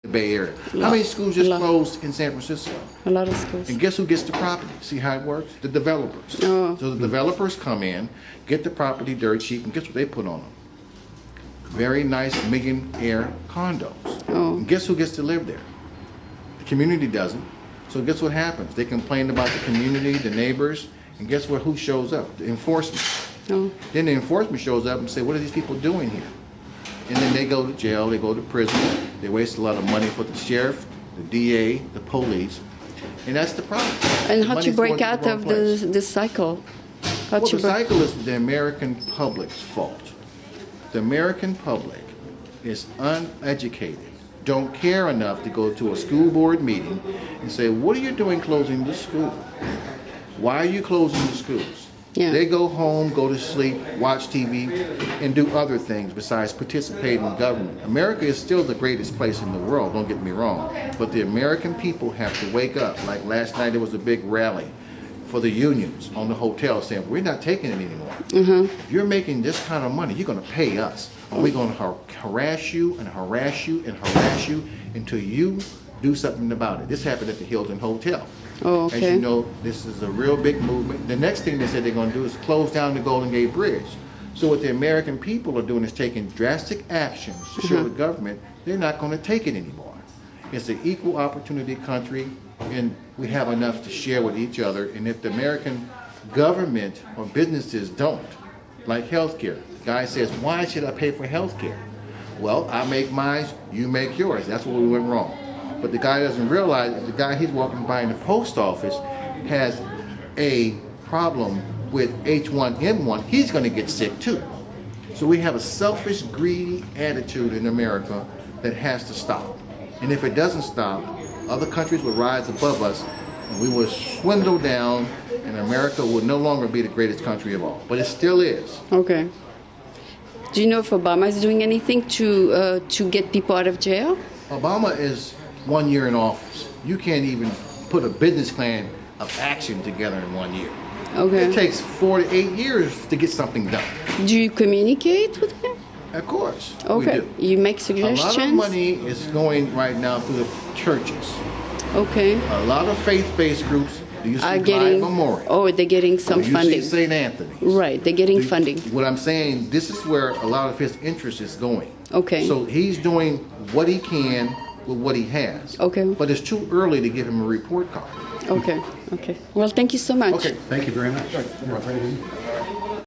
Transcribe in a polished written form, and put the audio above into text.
the Bay Area. How many schools just closed in San Francisco? A lot of schools. And guess who gets the property? See how it works? The developers. Oh. So the developers come in, get the property dirt cheap, and guess what they put on them? Very nice millionaire condos. Oh. And guess who gets to live there? The community doesn't. So guess what happens? They complain about the community, the neighbors, and guess what? Who shows up? The enforcement. Oh. Then the enforcement shows up and say, what are these people doing here? And then they go to jail, they go to prison, they waste a lot of money for the sheriff, the DA, the police, and that's the problem. And The how to money's break going to out the wrong of place. this cycle? How Well, to the break? cycle is the American public's fault. The American public is uneducated, don't care enough to go to a school board meeting and say, what are you doing closing the school? Why are you closing the schools? Yeah. They go home, go to sleep, watch TV, and do other things besides participate in government. America is still the greatest place in the world, don't get me wrong. But the American people have to wake up. Like last night, there was a big rally for the unions on the hotel saying, we're not taking it anymore. If you're making this kind of money, you're going to pay us. Or we're going to harass you and harass you and harass you until you do something about it. This happened at the Hilton Hotel. Oh, As okay. you know, this is a real big movement. The next thing they said they're going to do is close down the Golden Gate Bridge. So what the American people are doing is taking drastic actions to show the government they're not going to take it anymore. It's an equal opportunity country, and we have enough to share with each other. And if the American government or businesses don't, like healthcare, the guy says, why should I pay for healthcare? Well, I make mine, you make yours. That's where we went wrong. But the guy doesn't realize that the guy he's walking by in the post office has a problem with H1N1. He's going to get sick too. So we have a selfish, greedy attitude in America that has to stop. And if it doesn't stop, other countries will rise above us and we will swindle down, and America will no longer be the greatest country of all. But it still is. Okay. Do you know if Obama is doing anything to get people out of jail? Obama is 1 year in office. You can't even put a business plan of action together in 1 year. Okay. It takes 4 to 8 years to get something done. Do you communicate with him? Of course, Okay. we do. You make A suggestions? lot of money is going right now through the churches. Okay. A lot of faith-based groups. Do you see Are Live getting Memorial? Oh, they're getting some Do you funding. see St. Anthony's? Right, they're getting funding. What I'm saying, this is where a lot of his interest is going. Okay. So he's doing what he can with what he has. Okay. But it's too early to give him a report card. Okay. Okay. Well, thank you so much. Okay. Thank you very much.